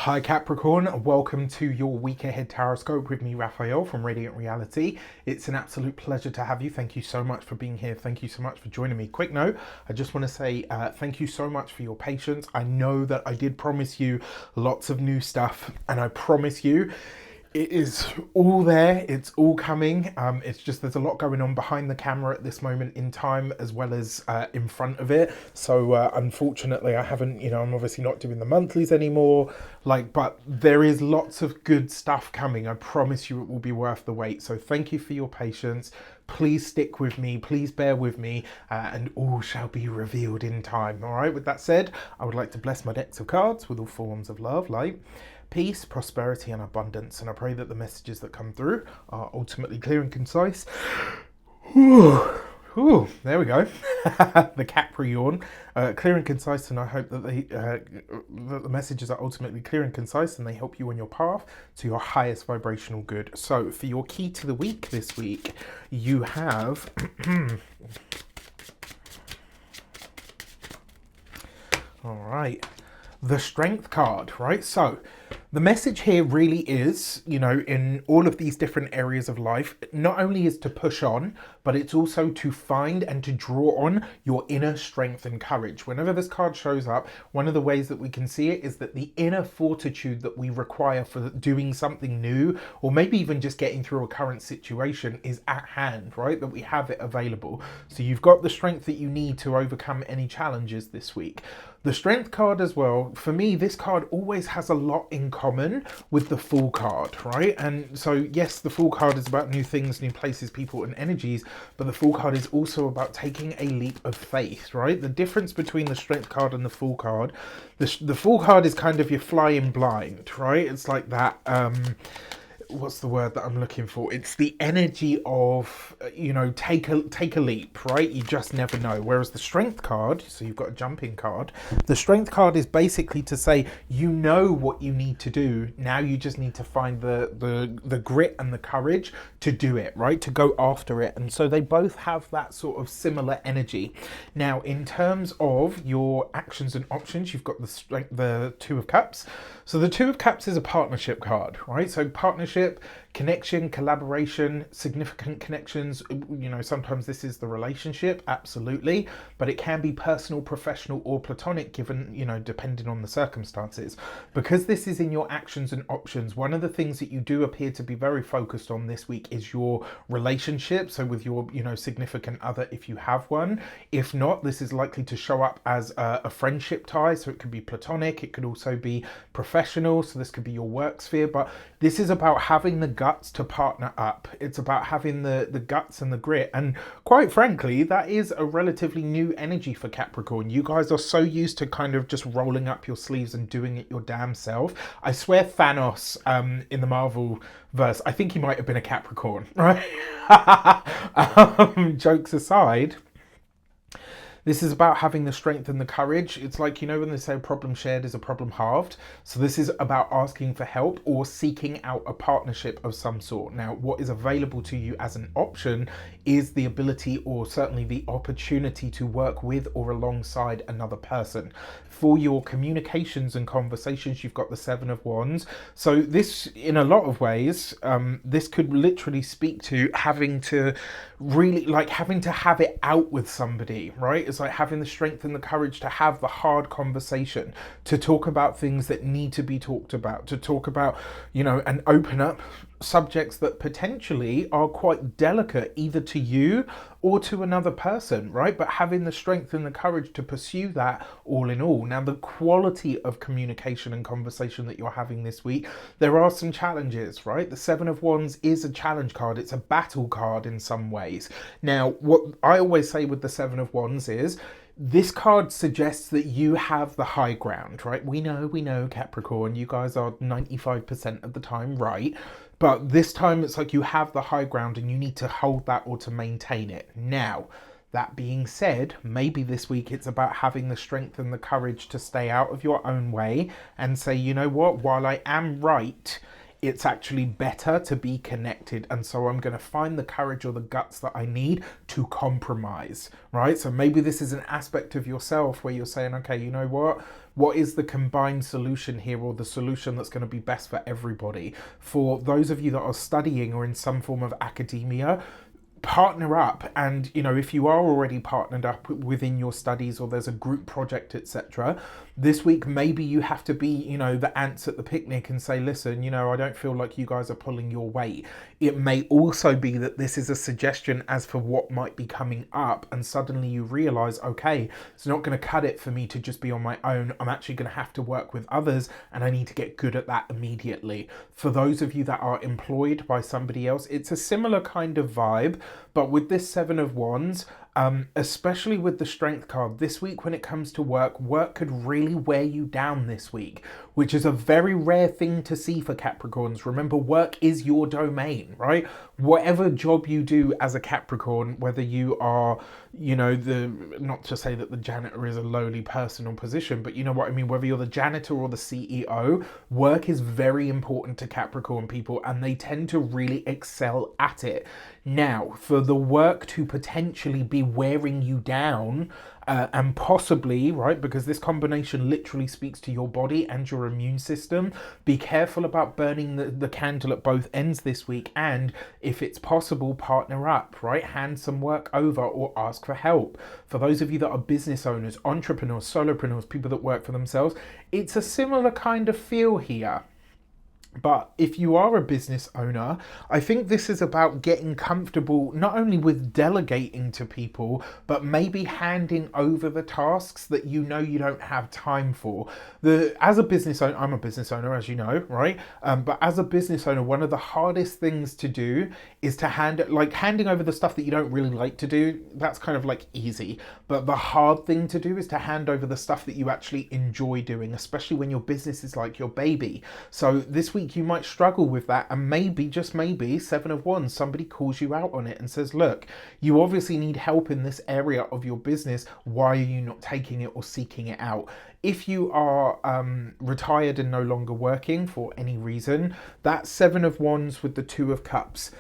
Hi Capricorn, welcome to your week ahead tarot with me, Raphael from Radiant Reality. It's an absolute pleasure to have you. Thank you so much for being here. Thank you so much for joining me. Quick note, I just want to say thank you so much for your patience. I know that I did promise you lots of new stuff, and I promise you it is all there, it's all coming. It's just there's a lot going on behind the camera at this moment in time as well as in front of it. So unfortunately I haven't, I'm obviously not doing the monthlies anymore, but there is lots of good stuff coming. I promise you it will be worth the wait. So thank you for your patience. Please stick with me, please bear with me, and all shall be revealed in time. All right, with that said, I would like to bless my decks of cards with all forms of love, light, peace, prosperity, and abundance. And I pray that the messages that come through are ultimately clear and concise. Ooh, there we go. The Capricorn, clear and concise, and I hope that that the messages are ultimately clear and concise, and they help you on your path to your highest vibrational good. So, for your key to the week this week, you have. All right. The Strength card, right? So the message here really is, in all of these different areas of life, not only is to push on, but it's also to find and to draw on your inner strength and courage. Whenever this card shows up, one of the ways that we can see it is that the inner fortitude that we require for doing something new, or maybe even just getting through a current situation, is at hand, right? That we have it available. So you've got the strength that you need to overcome any challenges this week. The Strength card as well, for me, this card always has a lot in common with the Fool card, right? And so, yes, the Fool card is about new things, new places, people, and energies, but the Fool card is also about taking a leap of faith, right? The difference between the Strength card and the Fool card, the Fool card is kind of you're flying blind, right? It's like that, what's the word that I'm looking for? It's the energy of, take a leap, right? You just never know. Whereas the Strength card, so you've got a jumping card, the Strength card is basically to say, you know what you need to do. Now you just need to find the grit and the courage to do it, right? To go after it. And so they both have that sort of similar energy. Now, in terms of your actions and options, you've got the Two of Cups. So the Two of Cups is a partnership card, right? So partnership, connection, collaboration, significant connections. Sometimes this is the relationship, absolutely, but it can be personal, professional, or platonic, given, depending on the circumstances. Because this is in your actions and options, one of the things that you do appear to be very focused on this week is your relationship. So with your, significant other, if you have one. If not, this is likely to show up as a friendship tie. So it could be platonic, it could also be professional. So this could be your work sphere, but this is about having the guts to partner up. It's about having the guts and the grit. And quite frankly, that is a relatively new energy for Capricorn. You guys are so used to kind of just rolling up your sleeves and doing it your damn self. I swear Thanos in the Marvel verse, I think he might have been a Capricorn, right? Jokes aside, this is about having the strength and the courage. It's like, when they say a problem shared is a problem halved. So this is about asking for help or seeking out a partnership of some sort. Now, what is available to you as an option is the ability, or certainly the opportunity, to work with or alongside another person. For your communications and conversations, you've got the Seven of Wands. So this, in a lot of ways, this could literally speak to having to have it out with somebody, right? It's like having the strength and the courage to have the hard conversation, to talk about things that need to be talked about, to talk about, and open up subjects that potentially are quite delicate, either to you or to another person, right? But having the strength and the courage to pursue that all in all. Now, the quality of communication and conversation that you're having this week, there are some challenges, right? The Seven of Wands is a challenge card. It's a battle card in some ways. Now, what I always say with the Seven of Wands is, this card suggests that you have the high ground, right? We know, Capricorn, you guys are 95% of the time right. But this time it's like you have the high ground and you need to hold that or to maintain it. Now, that being said, maybe this week it's about having the strength and the courage to stay out of your own way and say, you know what, while I am right it's actually better to be connected. And so I'm going to find the courage or the guts that I need to compromise, right? So maybe this is an aspect of yourself where you're saying, okay, you know what is the combined solution here, or the solution that's going to be best for everybody? For those of you that are studying or in some form of academia, partner up. And if you are already partnered up within your studies, or there's a group project, etc., this week maybe you have to be the ants at the picnic and say, listen, I don't feel like you guys are pulling your weight. It may also be that this is a suggestion as for what might be coming up, and suddenly you realize, okay, it's not going to cut it for me to just be on my own. I'm actually going to have to work with others, and I need to get good at that immediately. For those of you that are employed by somebody else, it's a similar kind of vibe. But with this Seven of Wands, especially with the Strength card, this week when it comes to work could really wear you down this week, which is a very rare thing to see for Capricorns. Remember, work is your domain, right? Whatever job you do as a Capricorn, whether you are, not to say that the janitor is a lowly personal position, but you know what I mean, whether you're the janitor or the CEO, work is very important to Capricorn people, and they tend to really excel at it. Now, for the work to potentially be wearing you down, and possibly, right, because this combination literally speaks to your body and your immune system, be careful about burning the candle at both ends this week. And if it's possible, partner up, right? Hand some work over or ask for help. For those of you that are business owners, entrepreneurs, solopreneurs, people that work for themselves, it's a similar kind of feel here. But if you are a business owner, I think this is about getting comfortable not only with delegating to people, but maybe handing over the tasks that you know have time for. As a business owner, I'm a business owner, as you know, right? But as a business owner, one of the hardest things to do is to handing over the stuff that you don't really like to do. That's kind of like easy. But the hard thing to do is to hand over the stuff that you actually enjoy doing, especially when your business is like your baby. So this week, you might struggle with that, and maybe, just maybe, Seven of Wands, somebody calls you out on it and says, look, you obviously need help in this area of your business. Why are you not taking it or seeking it out? If you are retired and no longer working for any reason, that Seven of Wands with the Two of Cups,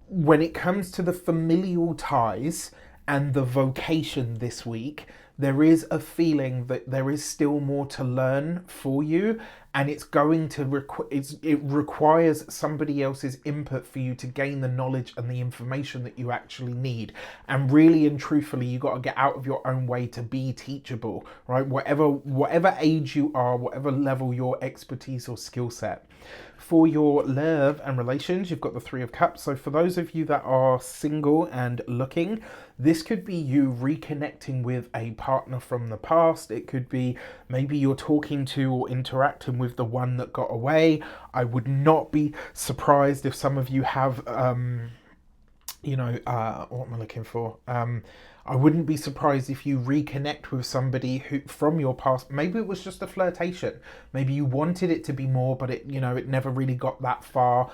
when it comes to the familial ties and the vocation this week, there is a feeling that there is still more to learn for you, and it's going to it requires somebody else's input for you to gain the knowledge and the information that you actually need. And really and truthfully, you got to get out of your own way to be teachable, right? Whatever age you are, whatever level your expertise or skill set. For your love and relations, you've got the Three of Cups. So for those of you that are single and looking, this could be you reconnecting with a partner from the past. It could be maybe you're talking to or interacting with the one that got away. I would not be surprised if some of you have, what am I looking for? I wouldn't be surprised if you reconnect with somebody who from your past. Maybe it was just a flirtation. Maybe you wanted it to be more, but it never really got that far.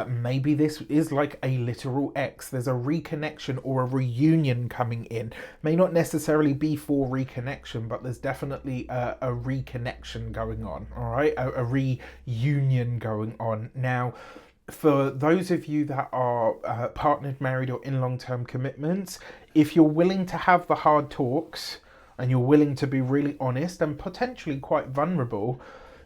Maybe this is like a literal ex. There's a reconnection or a reunion coming in. May not necessarily be for reconnection, but there's definitely a reconnection going on. All right, a reunion going on now. For those of you that are partnered, married, or in long-term commitments, if you're willing to have the hard talks and you're willing to be really honest and potentially quite vulnerable,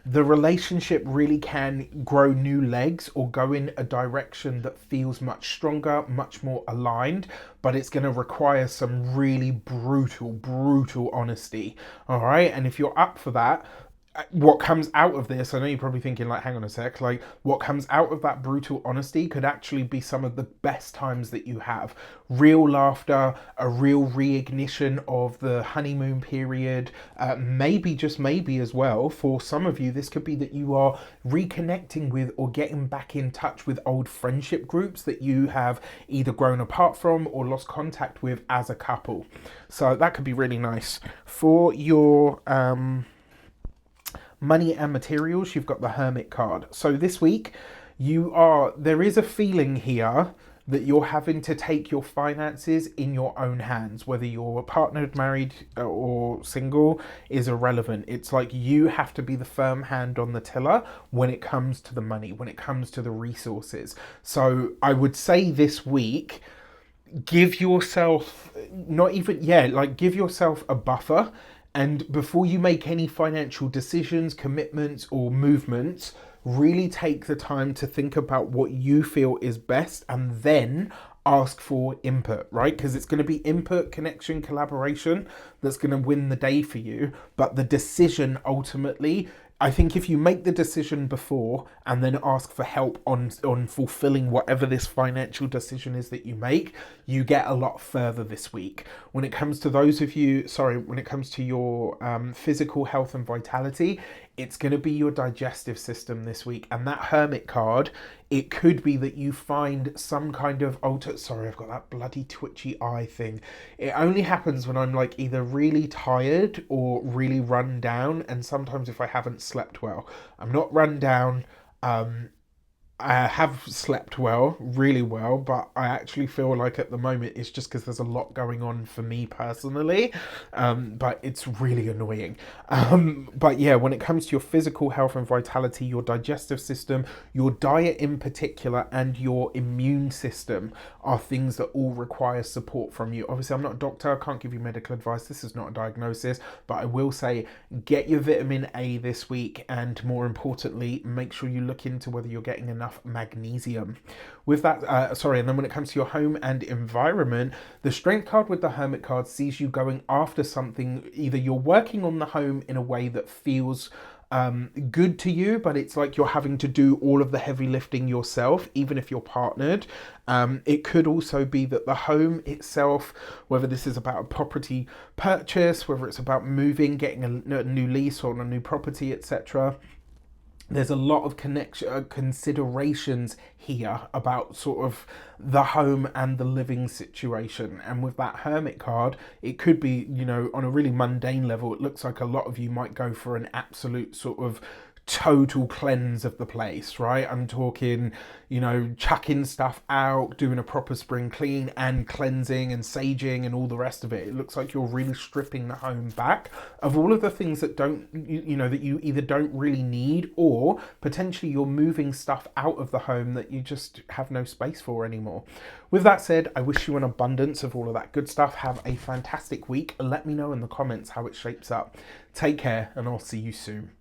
the relationship really can grow new legs or go in a direction that feels much stronger, much more aligned, but it's going to require some really brutal honesty. All right. And if you're up for that, what comes out of this, I know you're probably thinking like, hang on a sec, like what comes out of that brutal honesty could actually be some of the best times that you have. Real laughter, a real reignition of the honeymoon period, maybe, just maybe as well, for some of you, this could be that you are reconnecting with or getting back in touch with old friendship groups that you have either grown apart from or lost contact with as a couple. So that could be really nice. For your money and materials, you've got the Hermit card. So this week there is a feeling here that you're having to take your finances in your own hands. Whether you're partnered, married, or single is irrelevant. It's like you have to be the firm hand on the tiller when it comes to the money, when it comes to the resources. So I would say this week, give yourself not even like give yourself a buffer, and before you make any financial decisions, commitments, or movements, really take the time to think about what you feel is best, and then ask for input, right? Because it's going to be input, connection, collaboration that's going to win the day for you. But the decision ultimately, I think if you make the decision before and then ask for help on fulfilling whatever this financial decision is that you make, you get a lot further this week. When it comes to when it comes to your physical health and vitality, it's going to be your digestive system this week. And that Hermit card, it could be that you find some kind of I've got that bloody twitchy eye thing. It only happens when I'm like either really tired or really run down, and sometimes if I haven't slept well. I'm not run down. I have slept well, really well, but I actually feel like at the moment it's just because there's a lot going on for me personally, but it's really annoying. But yeah, when it comes to your physical health and vitality, your digestive system, your diet in particular, and your immune system are things that all require support from you. Obviously, I'm not a doctor, I can't give you medical advice, this is not a diagnosis, but I will say get your vitamin A this week, and more importantly, make sure you look into whether you're getting enough magnesium. With that, and then when it comes to your home and environment, the Strength card with the Hermit card sees you going after something. Either you're working on the home in a way that feels good to you, but it's like you're having to do all of the heavy lifting yourself, even if you're partnered. It could also be that the home itself, whether this is about a property purchase, whether it's about moving, getting a new lease on a new property, etc., there's a lot of considerations here about sort of the home and the living situation. And with that Hermit card, it could be, on a really mundane level, it looks like a lot of you might go for an absolute sort of total cleanse of the place, right? I'm talking, chucking stuff out, doing a proper spring clean and cleansing and saging and all the rest of it. It looks like you're really stripping the home back of all of the things that that you either don't really need, or potentially you're moving stuff out of the home that you just have no space for anymore. With that said, I wish you an abundance of all of that good stuff. Have a fantastic week. Let me know in the comments how it shapes up. Take care, and I'll see you soon.